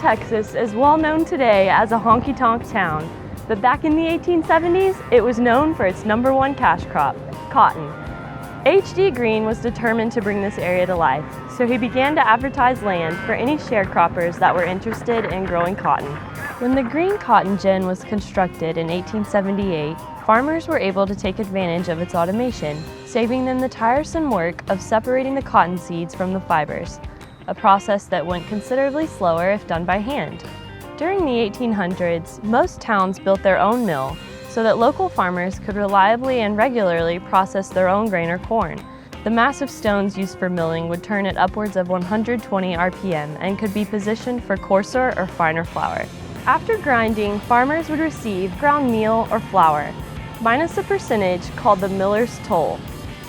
Texas is well known today as a honky-tonk town, but back in the 1870s, it was known for its #1 cash crop, cotton. H.D. Gruene was determined to bring this area to life, so he began to advertise land for any sharecroppers that were interested in growing cotton. When the green cotton gin was constructed in 1878, farmers were able to take advantage of its automation, saving them the tiresome work of separating the cotton seeds from the fibers, a process that went considerably slower if done by hand. During the 1800s, most towns built their own mill so that local farmers could reliably and regularly process their own grain or corn. The massive stones used for milling would turn at upwards of 120 RPM and could be positioned for coarser or finer flour. After grinding, farmers would receive ground meal or flour, minus a percentage called the miller's toll.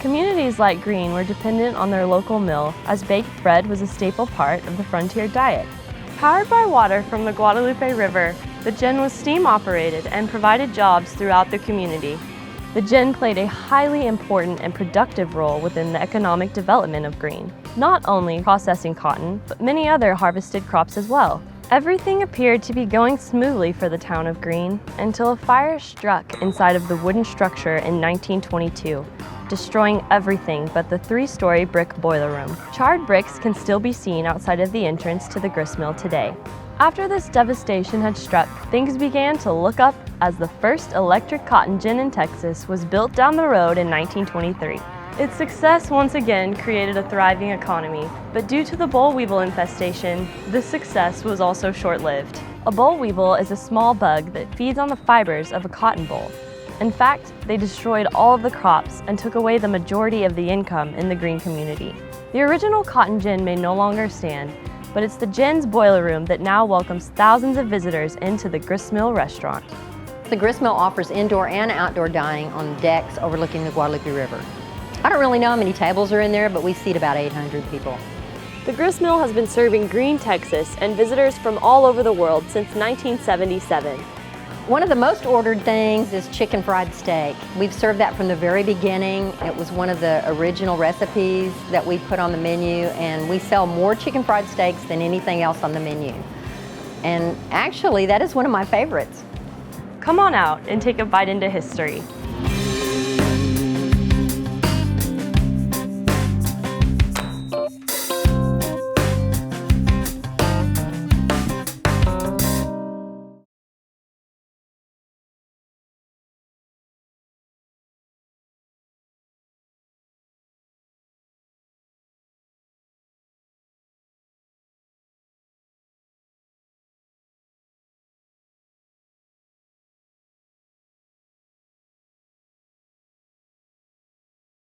Communities like Gruene were dependent on their local mill, as baked bread was a staple part of the frontier diet. Powered by water from the Guadalupe River, the gin was steam-operated and provided jobs throughout the community. The gin played a highly important and productive role within the economic development of Gruene, not only processing cotton, but many other harvested crops as well. Everything appeared to be going smoothly for the town of Gruene until a fire struck inside of the wooden structure in 1922, destroying everything but the 3-story brick boiler room. Charred bricks can still be seen outside of the entrance to the gristmill today. After this devastation had struck, things began to look up as the first electric cotton gin in Texas was built down the road in 1923. Its success once again created a thriving economy, but due to the boll weevil infestation, this success was also short-lived. A boll weevil is a small bug that feeds on the fibers of a cotton boll. In fact, they destroyed all of the crops and took away the majority of the income in the Gruene community. The original cotton gin may no longer stand, but it's the gin's boiler room that now welcomes thousands of visitors into the GRISTMILL restaurant. The GRISTMILL offers indoor and outdoor dining on decks overlooking the Guadalupe River. I don't really know how many tables are in there, but we seat about 800 people. The GRISTMILL has been serving Gruene, Texas, and visitors from all over the world since 1977. One of the most ordered things is chicken fried steak. We've served that from the very beginning. It was one of the original recipes that we put on the menu, and we sell more chicken fried steaks than anything else on the menu. And actually, that is one of my favorites. Come on out and take a bite into history.